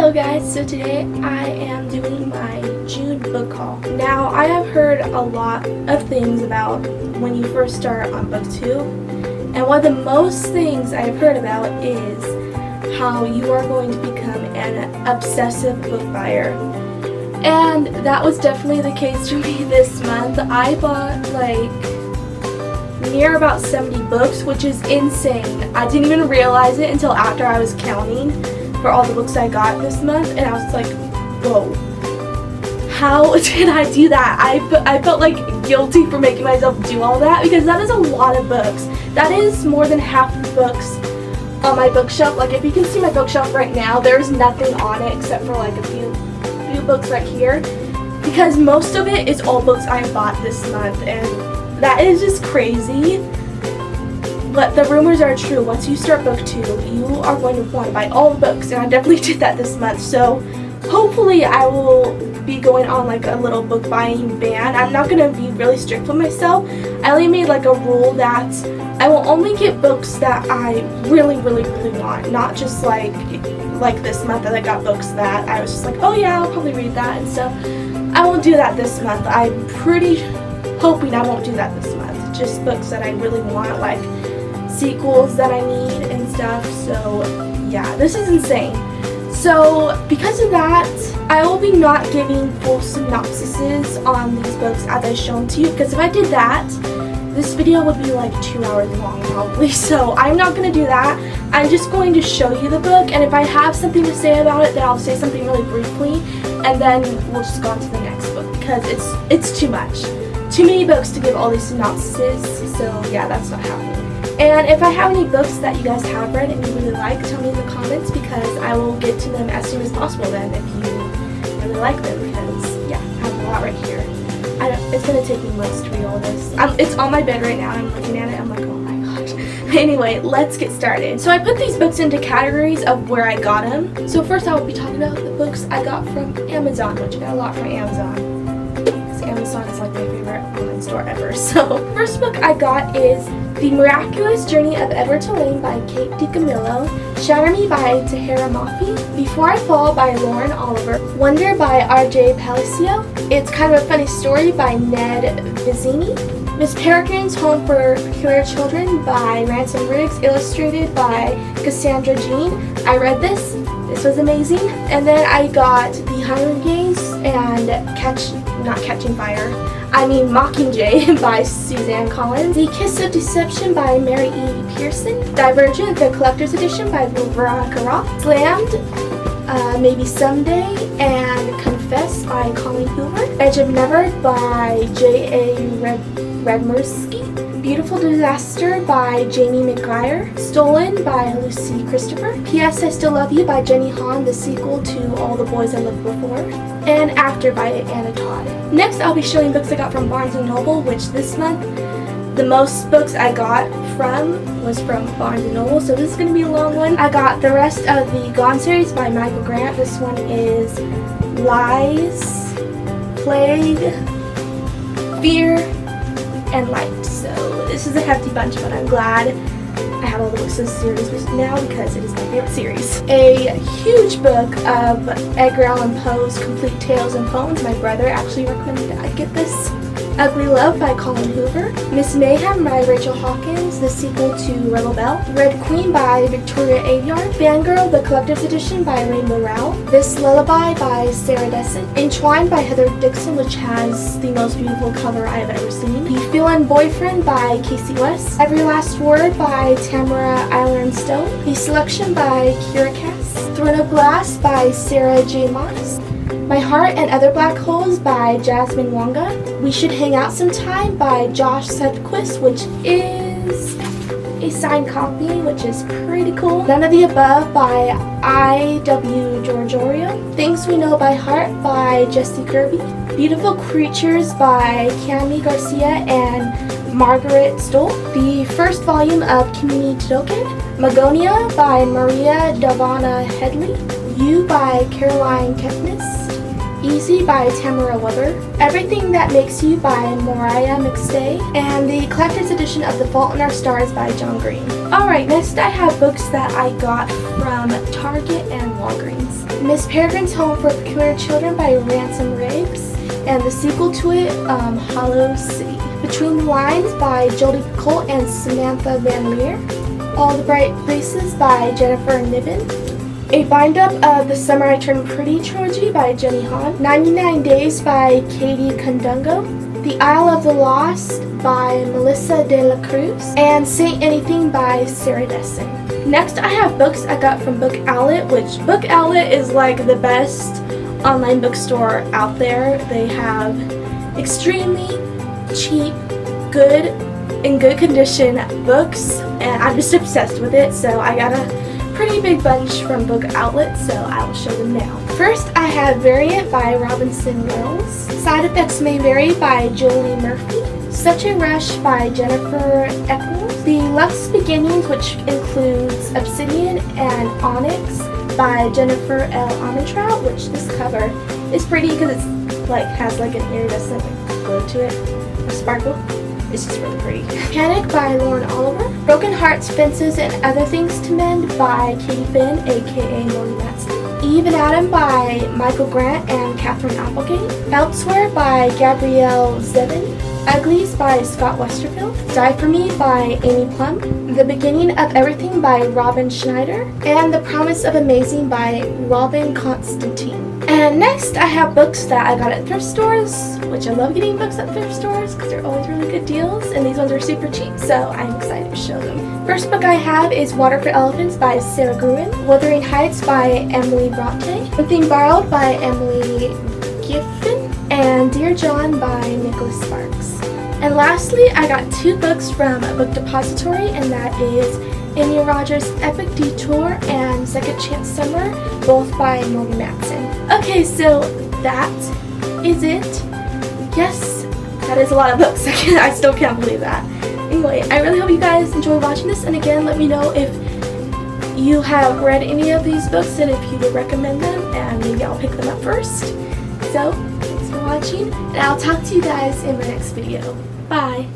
Hello guys, so today I am doing my June book haul. Now I have heard a lot of things about when you first start on book 2, and one of the most things I've heard about is how you are going to become an obsessive book buyer. And that was definitely the case for me this month. I bought like near about 70 books, which is insane. I didn't even realize it until after I was counting for all the books I got this month, and I was like, whoa, how did I do that? I felt like guilty for making myself do all that, because that is a lot of books. That is more than half the books on my bookshelf. Like, if you can see my bookshelf right now, there's nothing on it except for like a few books right here, because most of it is all books I bought this month, and that is just crazy. But the rumors are true. Once you start book 2, you are going to want to buy all the books, and I definitely did that this month. So hopefully I will be going on like a little book buying ban. I'm not going to be really strict with myself. I only made like a rule that I will only get books that I really want, not just like this month that I got books that I was just like, oh yeah, I'll probably read that and stuff. I won't do that this month. I'm pretty hoping I won't do that this month. Just books that I really want, like sequels that I need and stuff. So yeah, this is insane. So because of that, I will be not giving full synopsises on these books as I've shown to you, because if I did that, this video would be like 2 hours long probably. So I'm not going to do that. I'm just going to show you the book, and if I have something to say about it, then I'll say something really briefly, and then we'll just go on to the next book, because it's too much. Too many books to give all these synopsises, so yeah, that's not happening. And if I have any books that you guys have read and you really like, tell me in the comments, because I will get to them as soon as possible then if you really like them, because yeah, I have a lot right here. It's going to take me months to read all this. It's on my bed right now, and I'm looking at it, I'm like, oh my gosh. Anyway, let's get started. So I put these books into categories of where I got them. So first I will be talking about the books I got from Amazon, which I got a lot from Amazon. Amazon is like my favorite online store ever. So first book I got is The Miraculous Journey of Edward Tulane by Kate DiCamillo, Shatter Me by Tahira Mafi, Before I Fall by Lauren Oliver, Wonder by R.J. Palacio, It's Kind of a Funny Story by Ned Vizzini, Miss Peregrine's Home for Peculiar Children by Ransom Riggs, illustrated by Cassandra Jean. I read this. This was amazing. And then I got The Hunger Games and Mockingjay by Suzanne Collins, The Kiss of Deception by Mary E. Pearson, Divergent, the Collector's Edition by Veronica Roth, Slammed, Maybe Someday, and Confess by Colleen Hoover, Edge of Never by J.A. Redmersky, Beautiful Disaster by Jamie McGuire, Stolen by Lucy Christopher, P.S. I Still Love You by Jenny Han, the sequel to All the Boys I Loved Before, and After by Anna Todd. Next, I'll be showing books I got from Barnes & Noble, which this month, the most books I got was from Barnes & Noble, so this is going to be a long one. I got the rest of the Gone series by Michael Grant. This one is Lies, Plague, Fear, and Light. So this is a hefty bunch, but I'm glad I have all the books in this series now, because it is my favorite series. A huge book of Edgar Allan Poe's Complete Tales and Poems. My brother actually recommended I get this. Ugly Love by Colleen Hoover, Miss Mayhem by Rachel Hawkins, the sequel to Rebel Belle, Red Queen by Victoria Aveyard, Fangirl, the Collector's Edition by Rainbow Rowell, This Lullaby by Sarah Dessen, Entwined by Heather Dixon, which has the most beautiful cover I have ever seen, The Feline Boyfriend by Casey West, Every Last Word by Tamara Ironstone, The Selection by Kira Cass, Throne of Glass by Sarah J. Moss, My Heart and Other Black Holes by Jasmine Wanga, We Should Hang Out Sometime by Josh Sudquist, which is a signed copy, which is pretty cool. None of the Above by I.W. Giorgio, Things We Know by Heart by Jessie Kirby, Beautiful Creatures by Cami Garcia and Margaret Stoll, the first volume of Kimi Todoken, Magonia by Maria Davana Headley, You by Caroline Kepnes, Easy by Tamara Weber, Everything That Makes You by Mariah McStay, and the collector's edition of The Fault in Our Stars by John Green. Alright, next I have books that I got from Target and Walgreens. Miss Peregrine's Home for Peculiar Children by Ransom Riggs, and the sequel to it, Hollow City. Between the Lines by Jodie Picoult and Samantha Van Leer. All the Bright Places by Jennifer Niven. A bind-up of the Summer I Turned Pretty trilogy by Jenny Han. 99 Days by Katie Kondungo. The Isle of the Lost by Melissa de la Cruz. And Say Anything by Sarah Dessen. Next, I have books I got from Book Outlet, which Book Outlet is like the best online bookstore out there. They have extremely cheap, good, in good condition books, and I'm just obsessed with it, so I got a pretty big bunch from Book Outlet, so I will show them now. First, I have Variant by Robinson Wells, Side Effects May Vary by Julie Murphy, Such a Rush by Jennifer Eccles, The Lux Beginnings, which includes Obsidian and Onyx by Jennifer L. Armentrout, which this cover is pretty because it's like has like an iridescent glow to it, or sparkle. It's just really pretty. Panic by Lauren Oliver. Broken Hearts, Fences, and Other Things to Mend by Katie Finn, aka Morty Matson. Eve and Adam by Michael Grant and Catherine Applegate. Elsewhere by Gabrielle Zevin. Uglies by Scott Westerfield. Die For Me by Amy Plum. The Beginning of Everything by Robin Schneider. And The Promise of Amazing by Robin Constantine. And next I have books that I got at thrift stores, which I love getting books at thrift stores because they're always really good deals, and these ones are super cheap, so I'm excited to show them. First book I have is Water for Elephants by Sarah Gruen. Wuthering Heights by Emily Bronte. Something Borrowed by Emily Giffen. And Dear John by Nicholas Sparks. And lastly, I got two books from Book Depository, and that is Amy Rogers' Epic Detour and Second Chance Summer, both by Morty Matson. Okay, so that is it. Yes, that is a lot of books. I still can't believe that. Anyway, I really hope you guys enjoy watching this, and again, let me know if you have read any of these books and if you would recommend them, and maybe I'll pick them up first. So, thanks for watching, and I'll talk to you guys in my next video. Bye!